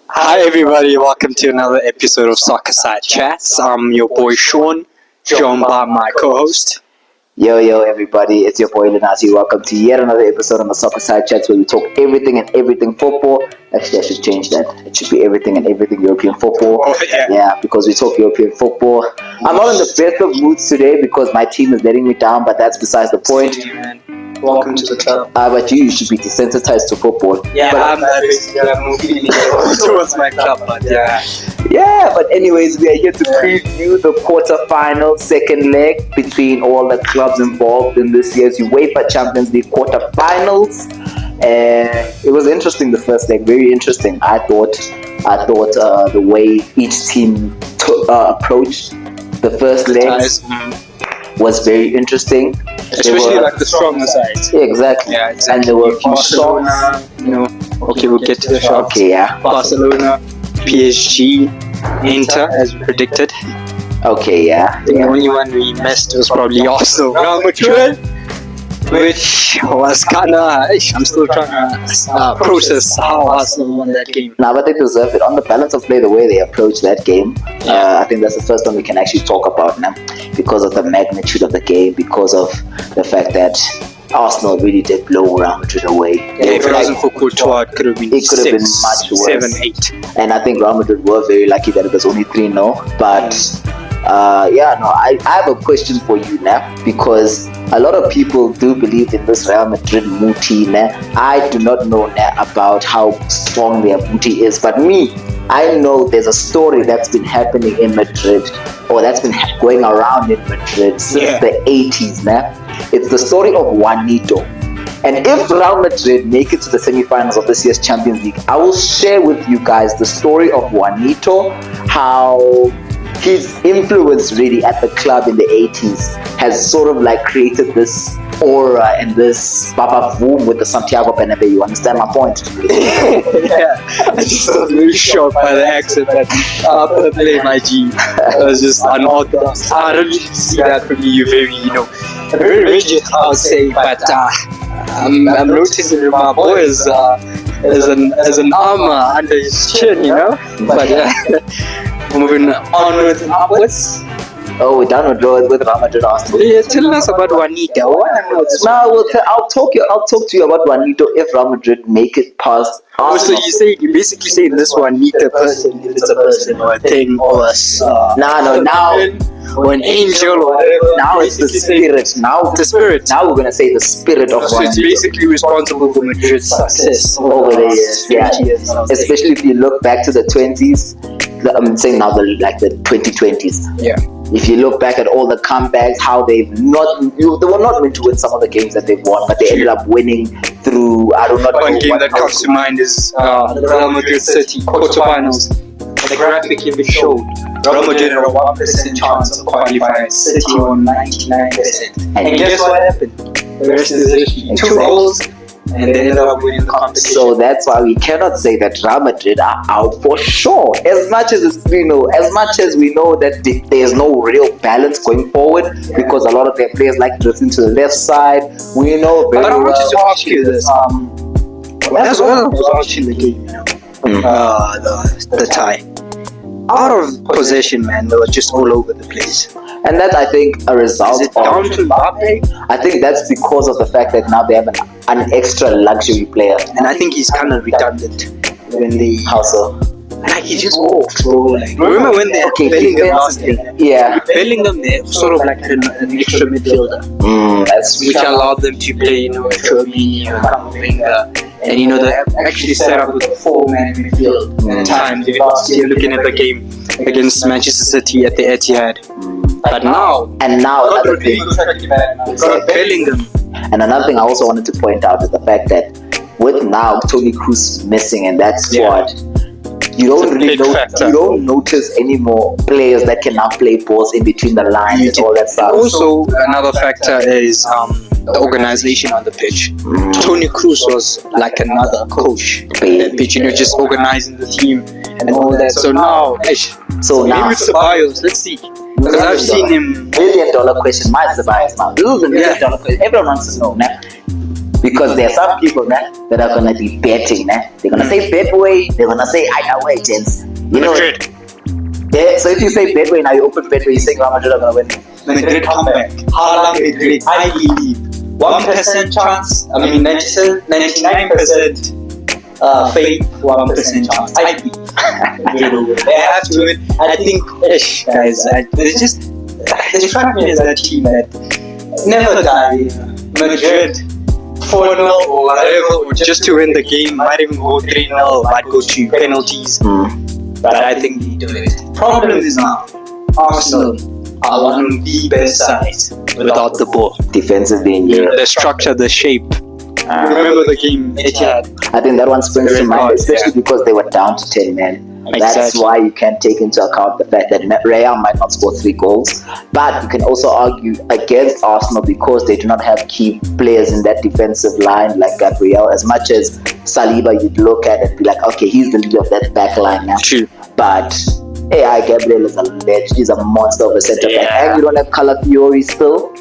Hi everybody, welcome to another episode of Soccer Side Chats. I'm your boy Sean, joined by my co-host. Yo everybody, it's your boy Lenasi. Welcome to yet another episode on the Soccer Side Chats where we talk everything and everything football. Actually, I should change that. It should be everything and everything European football. Oh, yeah. Yeah, because we talk European football. I'm not in the best of moods today because my team is letting me down, but that's besides the point. Hey, man. Welcome to the club. But you should be desensitized to football. Yeah, but I'm more feeling towards my club, but yeah. Yeah, but anyways, we are here to preview the quarter-final second leg between all the clubs involved in this year's UEFA Champions League quarter-finals. It was interesting, the first leg, very interesting. I thought the way each team approached the first leg was very interesting. Especially like the stronger sides. Yeah, exactly. Yeah, exactly. And there were a few Barcelona, shots. Okay, we'll get to the shots. Okay, yeah. Barcelona, PSG, Inter, as we predicted. Okay, yeah. The only one we missed was probably Arsenal, Real Madrid, which was kinda. I'm still trying to process how Arsenal won that game. Now, but they deserve it. On the balance of play, the way they approached that game, I think that's the first one we can actually talk about now, because of the magnitude of the game, because of the fact that Arsenal really did blow Real Madrid away. Yeah, if it wasn't for Courtois, it could have been much worse. 7-8. And I think Real Madrid were very lucky that it was only 3-0. But I have a question for you now, because a lot of people do believe in this Real Madrid Muti. I do not know about how strong their Muti is, but I know there's a story that's been happening in Madrid, or that's been going around in Madrid since the 80s. It's the story of Juanito. And if Real Madrid make it to the semi-finals of this year's Champions League, I will share with you guys the story of Juanito, how his influence really at the club in the 80s has sort of like created this aura and this baba boom with the Santiago Bernabeu. You understand my point? Yeah, I just was very shocked by the accent that play my G. It was just unorthodox. I don't really see that from you. Very rigid, I would say, but I'm noticing my boy is an armor under his chin, But moving onwards and upwards. Oh, we're done with Real Madrid Arsenal. Yeah, tell us about Juanito. Now, I'll talk to you about Juanito if Real Madrid make it past Arsenal. So you basically saying this Juanito person, if it's a person or a thing or or an angel or whatever. Now it's the spirit. Now we're gonna say the spirit of So Juanito. it's basically responsible for Madrid's success over the years. Yeah, especially if you look back to the 20s. I'm saying now the 2020s. Yeah. If you look back at all the comebacks, how they were not meant to win some of the games that they've won, but they ended up winning through, I don't know. One game that comes to mind is the Real Madrid City quarterfinals. The graphic even showed Real Madrid had a 1% chance of qualifying, City on 99%. And guess what happened? The rest is history. 2 goals, and they ended up winning the competition. So that's why we cannot say that Real Madrid are out for sure. As much as we know that there's no real balance going forward, because a lot of their players like drifting to the left side. We know very well. But I want to ask you this. As well, I was watching the game, the tie. Out of possession, man, they were just all over the place. And that's, I think, a result Is it down to Mbappe? I think that's because of the fact that now they have an extra luxury player. And I think he's kind of redundant when they... How so? Like, he just walks, bro. Remember when they had Bellingham last year? Yeah. Bellingham, they're sort of like an extra midfielder. Which allowed them to play, Chouamini or Camavinga. And they actually set up with a 4-man midfield at times. Last year, looking at the game against Manchester City at the Etihad. But now another thing. Got Bellingham. And another thing I also wanted to point out is the fact that with now Toni Kroos missing in that squad, you don't notice any more players that can now play balls in between the lines and all that stuff. Also, another factor is the organization on the pitch. Toni Kroos was like another coach on the pitch, just organizing the team and all that. So now maybe it's Ceballos. Let's see. Because I've seen him. $1 million question. Why is Ceballos now? This is the $1 million question. Everyone wants to know now. Because there are some people that are gonna be betting. They're gonna say Betway. They're gonna say either way, gents. You know. Madrid. Yeah. So if you say Betway now, you open Betway, you saying Real Madrid are gonna win. Madrid comeback. Haaland Madrid. I believe 1% chance. I mean 99% faith, 1% chance. I believe they have to win. I think, guys, they strike me as that team that never die. Madrid 4-0 or whatever, or just to win the game. Might even go 3-0. Might go to penalties. But I think they do it. Problem is now, Arsenal are one of the best sides without the ball. Defensively in Europe. The structure, the shape. Remember the game Etihad? I think that one springs to mind, especially because they were down to 10 men. That's Exactly. why you can take into account the fact that Real might not score 3 goals. But you can also argue against Arsenal because they do not have key players in that defensive line like Gabriel. As much as Saliba, you'd look at it and be like, okay, he's the leader of that back line now. True. But AI Gabriel is a legend. He's a monster of a centre back. And you don't have Calafiori still.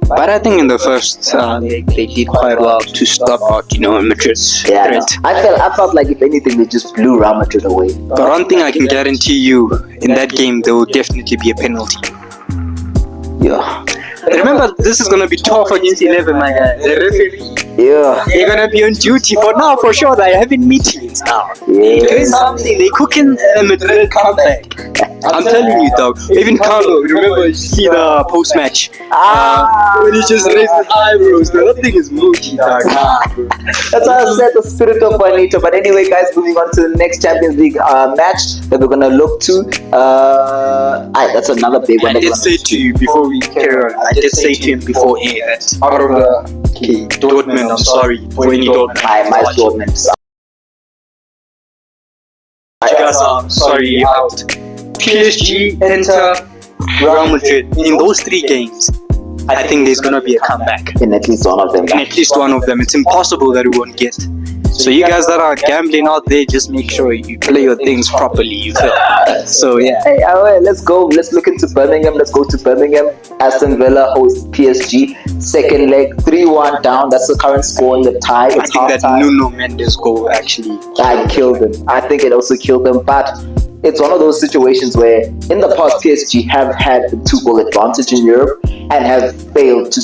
But I think in the first they did quite well to stop out, Madrid's Yeah, no. threat. I felt like if anything, they just blew Real Madrid away. But one thing I can guarantee you, in that game there will definitely be a penalty. Yeah. Remember, this is gonna be tough against 11, my guy. The referee, Yeah. they're gonna be on duty for now, for sure. They're having meetings now. Yeah. Doing something. They cooking a Madrid comeback. I'm telling you, dog. Even Carlo, remember, you see the post match when he just raised his eyebrows. That thing is moody, dog. That's why I said the spirit of Juanito. But anyway, guys, moving on to the next Champions League match that we're gonna look to. That's another big one. I did say to you before we carry on. I did say to him before air that out of the Dortmund, I'm sorry for any Dortmund. My Dortmund. You guys are sorry out. PSG, Inter, Real Madrid. In those 3 games, I think there's gonna be a comeback. In at least one of them. In at least one of them. It's impossible that we won't get. So you guys that are gambling out there, just make sure you play your things properly. You feel? So yeah. Hey, alright, let's go. Let's look into Birmingham. Let's go to Birmingham. Aston Villa hosts PSG. Second leg, 3-1 down. That's the current score in the tie. I It's think that half-time. Nuno Mendes goal actually. I killed them. I think it also killed them. But it's one of those situations where in the past PSG have had the 2-goal advantage in Europe and have failed to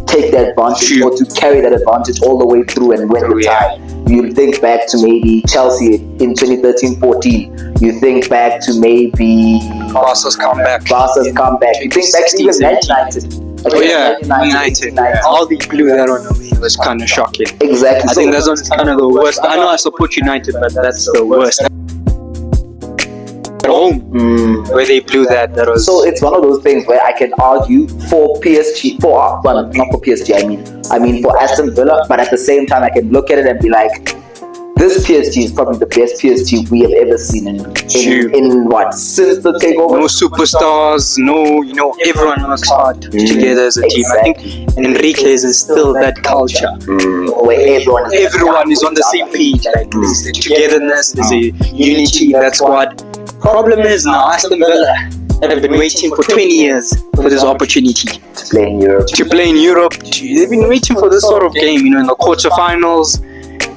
take that advantage or to carry that advantage all the way through and win the tie. You think back to maybe Chelsea in 2013-14. You think back to maybe Barca's comeback. You think back to even Man United. Oh yeah, United. All the blew that on away was kind of shocking. Exactly. I think that's kind of the worst. I know I support United, but that's the worst. At home, where they blew that was. So it's one of those things where I can argue for PSG, not for PSG. I mean for Aston Villa, but at the same time I can look at it and be like, this PSG is probably the best PSG we have ever seen in what, since the takeover. No superstars, everyone works hard together as a team. I think Enrique's is still that culture where everyone is on the same page. Like there's a togetherness, there's a unity in that squad. Problem is now Aston Villa have been waiting for 20 years for this opportunity to play in Europe. They've been waiting for this sort of game, in the quarterfinals.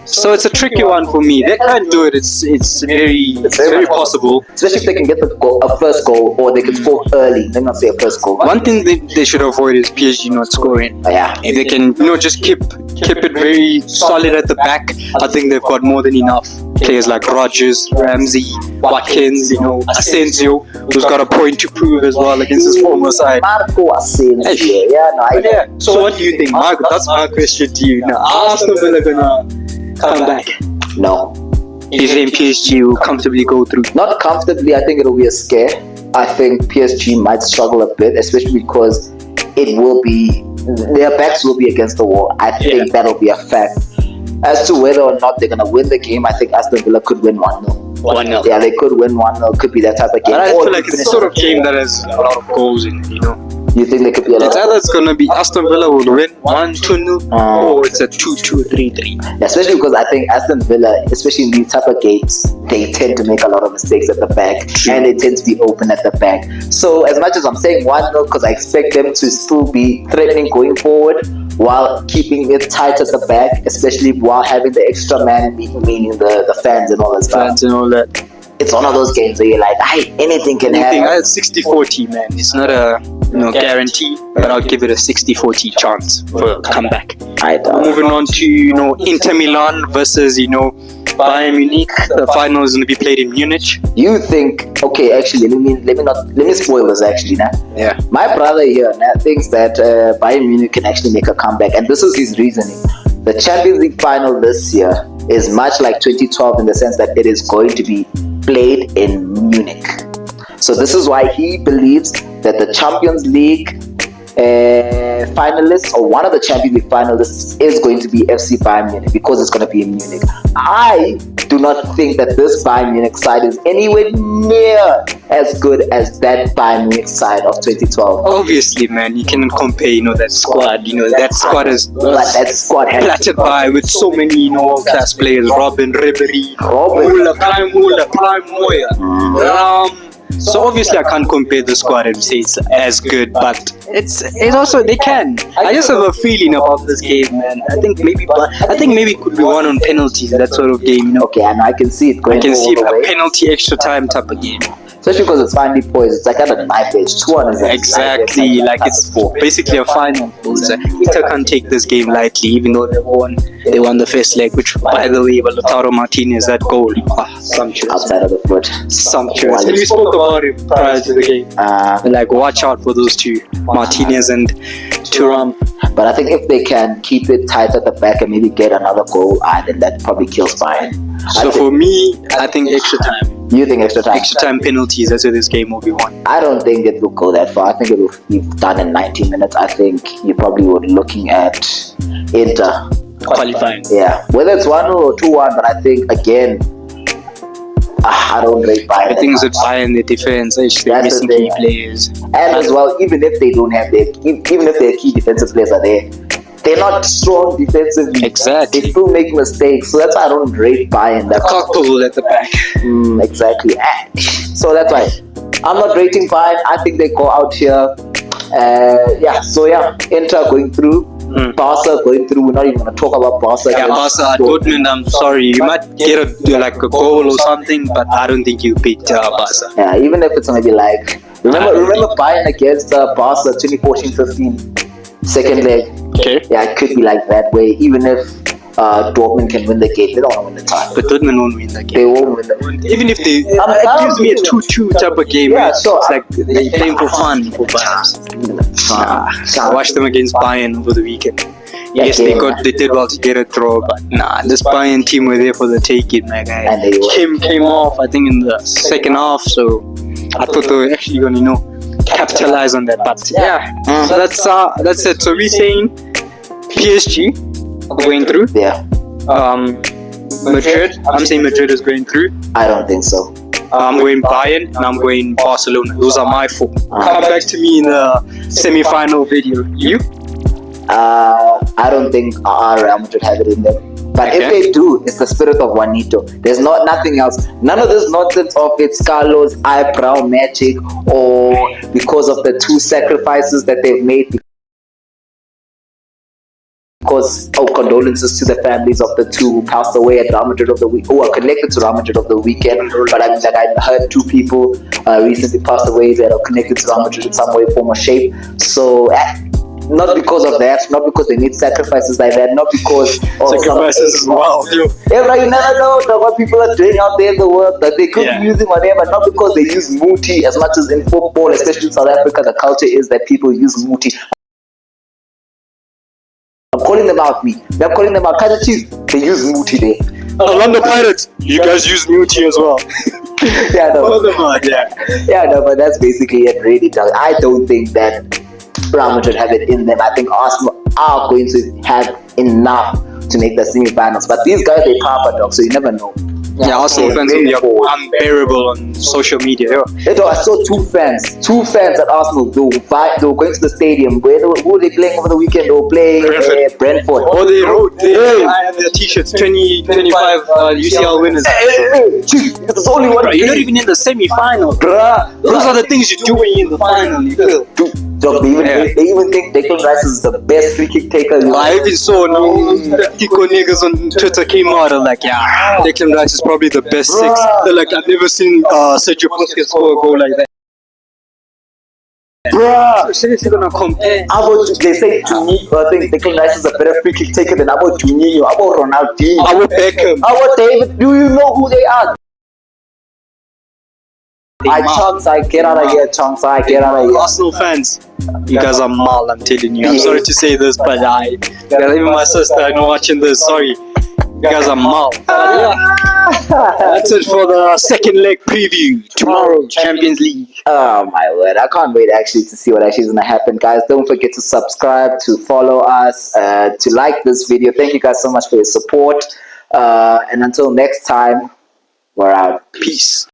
So it's a tricky one for me. They can't do it. It's very possible. Especially if they can get a first goal, or they can score early. Let me not say a first goal. One thing they should avoid is PSG not scoring. Yeah. If they can, just keep it very solid at the back, I think they've got more than enough. Players like Rodgers, Ramsey, Watkins, Asensio, who's got a point to prove as well against his former side. Marco Asensio. So what do you think, Marco? That's my question to you. Now, are Aston Villa gonna come back? No. You think PSG will comfortably go through? Not comfortably. I think it'll be a scare. I think PSG might struggle a bit, especially because their backs will be against the wall. I think that'll be a fact. As to whether or not they're going to win the game, I think Aston Villa could win 1-0. 1-0. Yeah, they could win 1-0. Could be that type of game. But I feel like it's the sort of game that has a lot of goals in it, You think there could be a lot It's either it's going to be Aston Villa will win 1-2-0 or it's a 2-2, 3-3. Especially because I think Aston Villa, especially in these type of games, they tend to make a lot of mistakes at the back. And they tend to be open at the back. So as much as I'm saying 1-0 because I expect them to still be threatening going forward, while keeping it tight at the back, especially while having the extra man, meaning the fans and all that stuff. Fans and all that. It's one of those games where you're like, anything can happen. I had 60-40, man. It's not a guarantee, but I'll give it a 60-40 chance for a comeback. Moving on to Inter Milan versus Bayern Munich. The final is going to be played in Munich. You think? Okay, actually, let me spoil this actually now. Yeah. My brother here now thinks that Bayern Munich can actually make a comeback, and this is his reasoning. The Champions League final this year is much like 2012 in the sense that it is going to be played in Munich. So this is why he believes that the Champions League finalists, or one of the Champions League finalists, is going to be FC Bayern Munich because it's going to be in Munich. I do not think that this Bayern Munich side is anywhere near as good as that Bayern Munich side of 2012. Obviously, man, you cannot compare, that squad. That squad is platted by with so many, world-class players. Robin, Ribéry, Müller, Prime, Neuer. So obviously I can't compare the squad and say it's as good, but it's also they can. I just have a feeling about this game, man. I think maybe it could be won on penalties, that sort of game. Okay, and I can see it going. I can see a penalty extra time type of game. Especially because it's finally poised. It's like at a knife edge. 2-1 is exactly like it's basically a final. Inter can't take this game lightly, even though they won the first leg, which, by the way, Lautaro Martinez, that goal, sumptuous. Outside of the foot. Sumptuous. And we spoke about it prior to the game. Watch out for those two, Martinez and Thuram. But I think if they can keep it tight at the back and maybe get another goal, then that probably kills Bayern. So for me, I think extra time. You think extra time? Extra time penalties, that's where this game will be won. I don't think it will go that far. I think it will be done in 90 minutes. I think you probably would be looking at Inter qualifying. Yeah, whether it's 1-0 or 2-1, but I think again, I don't rate Bayern. I think it's with Bayern, the defense, they're missing key players. And as well, even if they don't have even if their key defensive players are there, they're not strong defensively. Exactly. They still make mistakes. So that's why I don't rate Bayern. Cockable at the back. Exactly. So that's why I'm not rating Bayern. I think they go out here. Inter going through. Barca going through. We're not even going to talk about Barca. Yeah, Barca, Dortmund, I'm sorry. You might get a goal or something, but I don't think you beat Barca. Yeah, even if it's going to be like... Remember Bayern against Barca 2014-15 second leg? Okay. Yeah, it could be like that way. Even if Dortmund can win the game, they don't want to win the title. But Dortmund won't win the game. They won't win the game. Even if they... it gives me a 2-2 type of game. Yeah, sure. It's like they're playing for fun. I watched them against Bayern over the weekend. Yes, they did well to get a draw, but this Bayern team were there for the taking, my guy. And they came off, I think, in the second half, so I thought they were actually going to, capitalize on that. But so that's it. So we're saying PSG going through. Yeah. Madrid. I'm saying Madrid is going through. I don't think so. I'm going Bayern and I'm going Barcelona. Those are my four. Come back to me in the semi-final video. You? I don't think Real Madrid have it in them. But if they do, it's the spirit of Juanito. There's nothing else. None of this nonsense of it's Carlos' eyebrow magic or because of the two sacrifices that they've made. Because condolences to the families of the two who passed away at Real Madrid of the week, who are connected to Real Madrid of the weekend. But I heard two people recently passed away that are connected to Real Madrid in some way, form, or shape. So. Not because of that, not because they need sacrifices like that, not because of sacrifices as well. Yeah, but you never know what people are doing out there in the world that they could be using whatever, not because they use muti as much as in football, especially in South Africa, the culture is that people use muti. I'm calling them out, I'm calling them out. Kaiser Chiefs, they use muti there. Orlando Pirates, you guys use muti as well. But that's basically it, really. I don't think that Real Madrid have it in them. I think Arsenal are going to have enough to make the semi-finals. But these guys, they papa dog, so you never know. Yeah, Arsenal fans will be unbearable on social media. I saw two fans at Arsenal. They were going to the stadium. Who were they playing over the weekend? They were playing Brentford. Oh, they wrote their t-shirts, 2025 UCL winners. It's only one. You're not even in the semi-final. Those are the things you do when you're in the final. You feel. Dog, they even think Declan Rice is the best free kick taker. I even saw Tico niggas on Twitter came out and like, yeah, Declan Rice is probably the best six. They're like, I've never seen Sergio Busquets score a goal like that. Bruh, Seriously gonna compare. they say I think Declan Rice is a better free kick taker than about Juninho, about Ronaldinho, About Beckham. about David. Do you know who they are? Chunks, I get out of here, Chunks, I get out of here. Arsenal fans, you guys are mal, I'm telling you. I'm sorry to say this, but even my sister, I know watching this, sorry. You guys are mal. That's it for the second leg preview. Tomorrow, Champions League. Oh my word, I can't wait actually to see what actually is going to happen, guys. Don't forget to subscribe, to follow us, to like this video. Thank you guys so much for your support. And until next time, we're out. Peace.